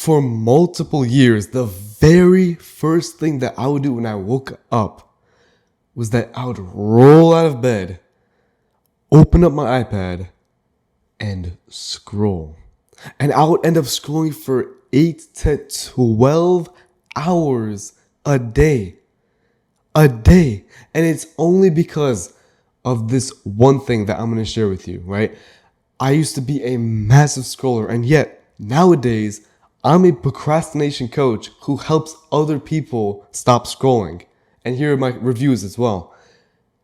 For multiple years, the very first thing that I would do when I woke up was that I would roll out of bed, open up my iPad, and scroll. And I would end up scrolling for 8 to 12 hours a day. And it's only because of this one thing that I'm going to share with you, right? I used to be a massive scroller, and yet nowadays I'm a procrastination coach who helps other people stop scrolling. And here are my reviews as well.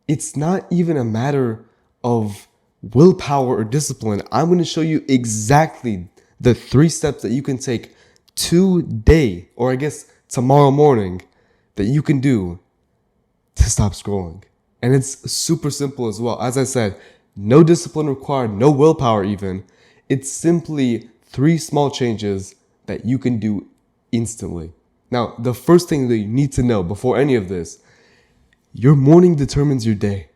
It's not even a matter of willpower or discipline. I'm going to show you exactly the 3 steps that you can take today, or I guess tomorrow morning, that you can do to stop scrolling. And it's super simple as well. As I said, no discipline required, no willpower even. It's simply 3 small changes that you can do instantly. Now, the first thing that you need to know before any of this, your morning determines your day.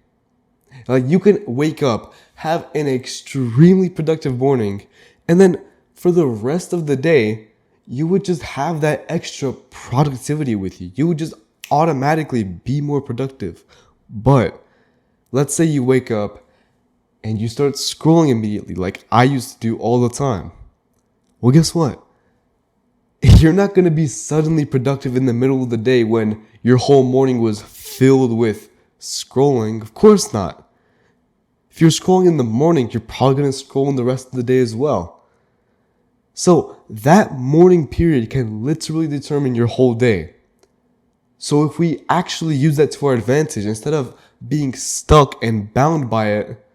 Like, you can wake up, have an extremely productive morning, and then for the rest of the day, you would just have that extra productivity with you. You would just automatically be more productive. But let's say you wake up and you start scrolling immediately, like I used to do all the time. Well, guess what? You're not going to be suddenly productive in the middle of the day when your whole morning was filled with scrolling. Of course not. If you're scrolling in the morning, you're probably going to scroll in the rest of the day as well. So that morning period can literally determine your whole day. So if we actually use that to our advantage, instead of being stuck and bound by it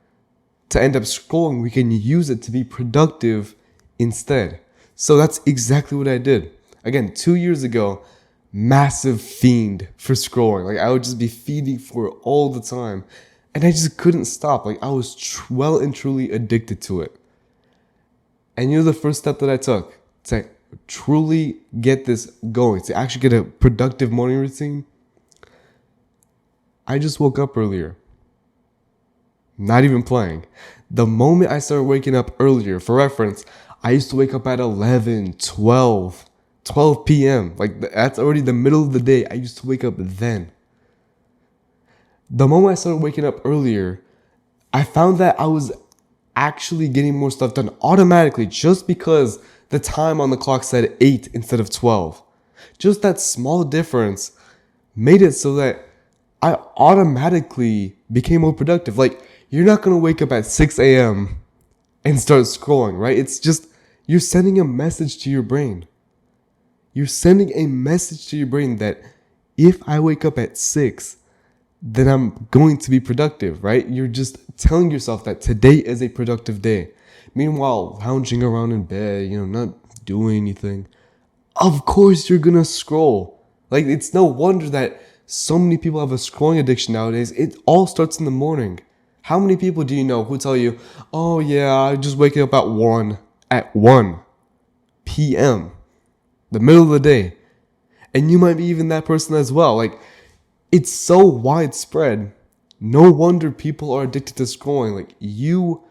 to end up scrolling, we can use it to be productive instead. So that's exactly what I did. Again, 2 years ago, massive fiend for scrolling. Like, I would just be feeding for it all the time. And I just couldn't stop. Like, I was well and truly addicted to it. And you know the first step that I took to truly get this going, to actually get a productive morning routine? I just woke up earlier. Not even playing. The moment I started waking up earlier, for reference, I used to wake up at 11, 12 p.m. Like, that's already the middle of the day. I used to wake up then. The moment I started waking up earlier, I found that I was actually getting more stuff done automatically just because the time on the clock said 8 instead of 12. Just that small difference made it so that I automatically became more productive. Like, you're not going to wake up at 6 a.m. and start scrolling, right? It's just, you're sending a message to your brain. You're sending a message to your brain that if I wake up at 6, then I'm going to be productive, right? You're just telling yourself that today is a productive day. Meanwhile, lounging around in bed, not doing anything, of course you're going to scroll. Like, it's no wonder that so many people have a scrolling addiction nowadays. It all starts in the morning. How many people do you know who tell you, oh yeah, I just wake up at 1 p.m., the middle of the day. And you might be even that person as well. Like, it's so widespread. No wonder people are addicted to scrolling. Like, you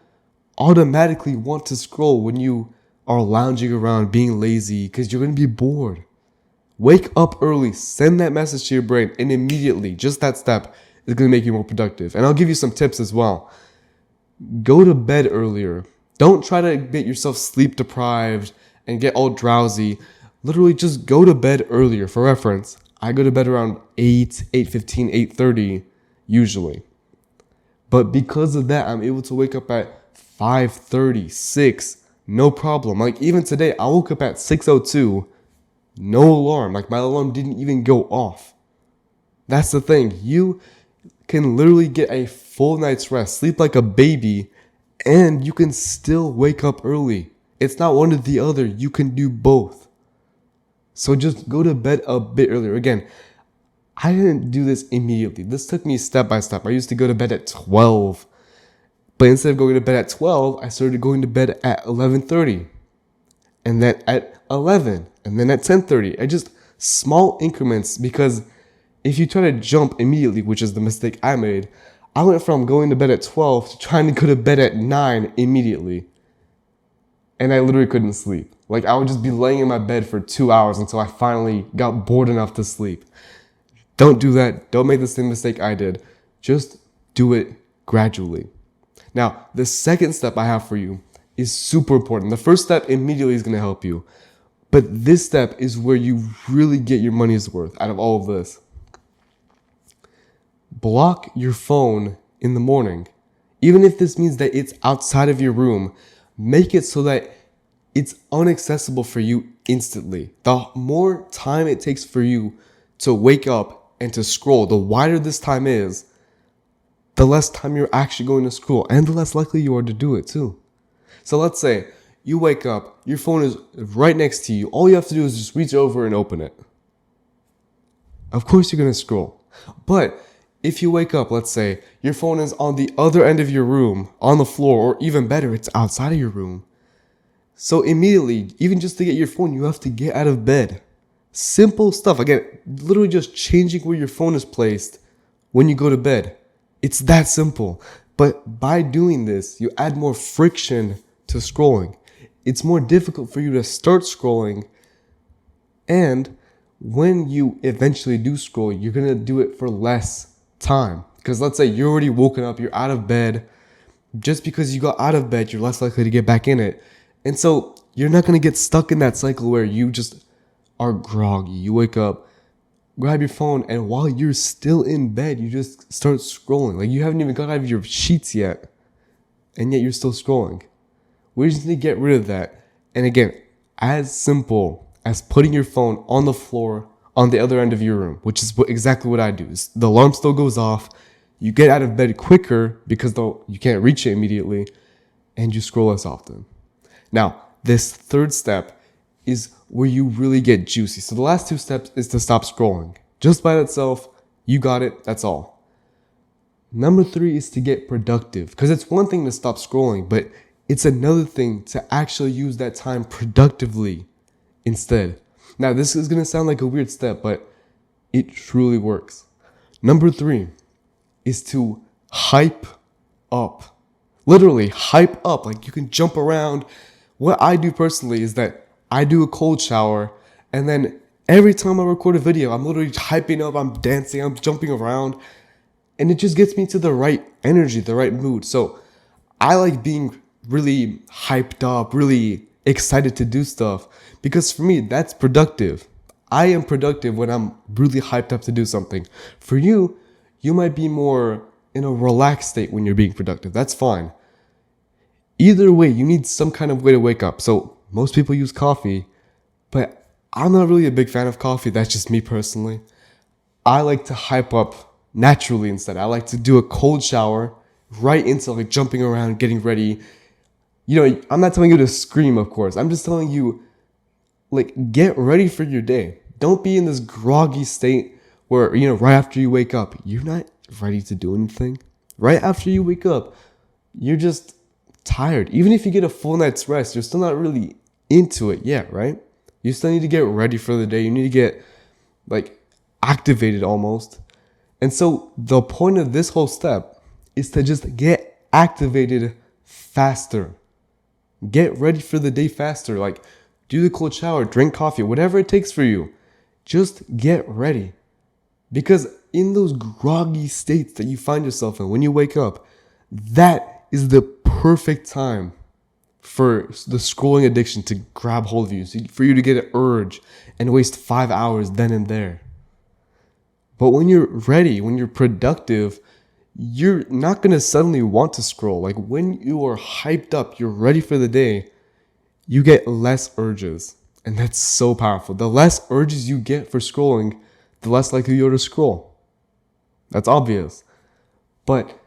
automatically want to scroll when you are lounging around being lazy because you're going to be bored. Wake up early, send that message to your brain, and immediately, just that step is going to make you more productive. And I'll give you some tips as well. Go to bed earlier. Don't try to get yourself sleep deprived and get all drowsy. Literally just go to bed earlier. For reference, I go to bed around 8, 8:15, 8:30 usually. But because of that, I'm able to wake up at 5:30, 6, no problem. Like, even today, I woke up at 6:02, no alarm. Like, my alarm didn't even go off. That's the thing. You can literally get a full night's rest, sleep like a baby, and you can still wake up early. It's not one or the other. You can do both. So just go to bed a bit earlier. Again, I didn't do this immediately. This took me step by step. I used to go to bed at 12. But instead of going to bed at 12, I started going to bed at 11:30. And then at 11. And then at 10:30. I just small increments, because if you try to jump immediately, which is the mistake I made, I went from going to bed at 12 to trying to go to bed at 9 immediately. And I literally couldn't sleep. Like I would just be laying in my bed for 2 hours until I finally got bored enough to sleep. Don't do that. Don't make the same mistake I did. Just do it gradually. Now, the second step I have for you is super important. The first step immediately is going to help you. But this step is where you really get your money's worth out of all of this. Block your phone in the morning. Even if this means that it's outside of your room, make it so that it's inaccessible for you instantly. The more time it takes for you to wake up and to scroll, the wider this time is, the less time you're actually going to scroll and the less likely you are to do it too. So let's say you wake up, your phone is right next to you. All you have to do is just reach over and open it. Of course you're going to scroll. But if you wake up, let's say your phone is on the other end of your room, on the floor, or even better, it's outside of your room. So immediately, even just to get your phone, you have to get out of bed. Simple stuff. Again, literally just changing where your phone is placed when you go to bed. It's that simple. But by doing this, you add more friction to scrolling. It's more difficult for you to start scrolling. And when you eventually do scroll, you're going to do it for less time. Because let's say you're already woken up, you're out of bed. Just because you got out of bed, you're less likely to get back in it. And so you're not going to get stuck in that cycle where you just are groggy. You wake up, grab your phone, and while you're still in bed, you just start scrolling. Like you haven't even got out of your sheets yet, and yet you're still scrolling. We just need to get rid of that. And again, as simple as putting your phone on the floor on the other end of your room, which is exactly what I do. The alarm still goes off. You get out of bed quicker because you can't reach it immediately, and you scroll less often. Now, this third step is where you really get juicy. So the last two steps is to stop scrolling. Just by itself, you got it, that's all. Number 3 is to get productive. Because it's one thing to stop scrolling, but it's another thing to actually use that time productively instead. Now, this is going to sound like a weird step, but it truly works. Number 3 is to hype up. Literally, hype up. Like you can jump around. What I do personally is that I do a cold shower, and then every time I record a video, I'm literally hyping up, I'm dancing, I'm jumping around, and it just gets me to the right energy, the right mood. So I like being really hyped up, really excited to do stuff, because for me, that's productive. I am productive when I'm really hyped up to do something. For you, you might be more in a relaxed state when you're being productive. That's fine. Either way, you need some kind of way to wake up. So most people use coffee, but I'm not really a big fan of coffee. That's just me personally. I like to hype up naturally instead. I like to do a cold shower right into like jumping around, getting ready. You know, I'm not telling you to scream, of course. I'm just telling you, like, get ready for your day. Don't be in this groggy state where, you know, right after you wake up, you're not ready to do anything. Right after you wake up, you're just tired. Even if you get a full night's rest, you're still not really into it yet, right? You still need to get ready for the day. You need to get like activated almost. And so the point of this whole step is to just get activated faster. Get ready for the day faster. Like do the cold shower, drink coffee, whatever it takes for you. Just get ready. Because in those groggy states that you find yourself in when you wake up, that is the perfect time for the scrolling addiction to grab hold of you, for you to get an urge and waste 5 hours then and there. But when you're ready, when you're productive, you're not going to suddenly want to scroll. Like when you are hyped up, you're ready for the day, you get less urges. And that's so powerful. The less urges you get for scrolling, the less likely you are to scroll. That's obvious. But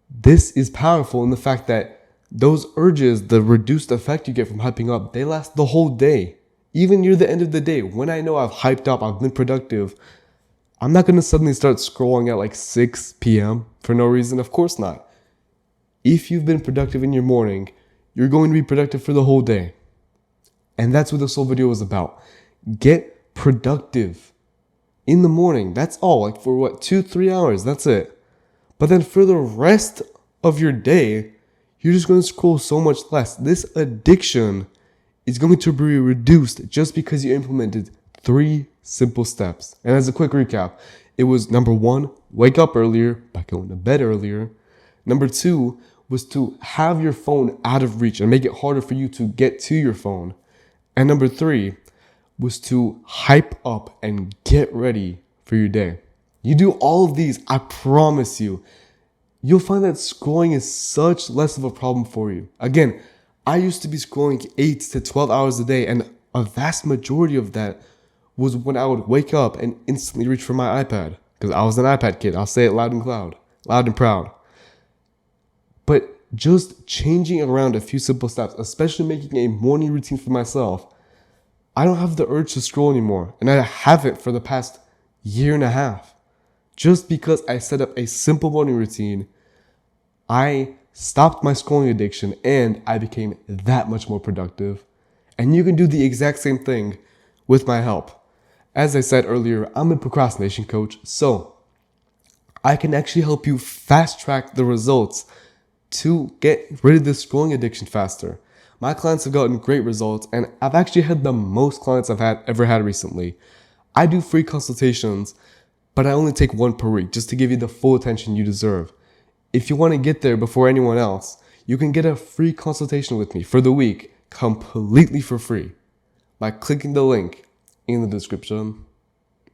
this is powerful in the fact that those urges, the reduced effect you get from hyping up, they last the whole day. Even near the end of the day, when I know I've hyped up, I've been productive, I'm not going to suddenly start scrolling at like 6 p.m. for no reason. Of course not. If you've been productive in your morning, you're going to be productive for the whole day. And that's what this whole video was about. Get productive in the morning. That's all. Like for what, 2-3 hours. That's it. But then for the rest of your day, you're just going to scroll so much less. This addiction is going to be reduced just because you implemented 3 simple steps. And as a quick recap, it was number 1, wake up earlier by going to bed earlier. Number 2 was to have your phone out of reach and make it harder for you to get to your phone. And number 3 was to hype up and get ready for your day. You do all of these, I promise you'll find that scrolling is such less of a problem for you. Again, I used to be scrolling 8 to 12 hours a day, and a vast majority of that was when I would wake up and instantly reach for my iPad, because I was an iPad kid. I'll say it loud and proud. But just changing around a few simple steps, especially making a morning routine for myself, I don't have the urge to scroll anymore, and I haven't for the past year and a half. Just because I set up a simple morning routine, I stopped my scrolling addiction and I became that much more productive. And you can do the exact same thing with my help. As I said earlier, I'm a procrastination coach, so I can actually help you fast track the results to get rid of this scrolling addiction faster. My clients have gotten great results, and I've actually had the most clients I've ever had recently. I do free consultations, but I only take 1 per week just to give you the full attention you deserve. If you want to get there before anyone else, you can get a free consultation with me for the week completely for free by clicking the link in the description.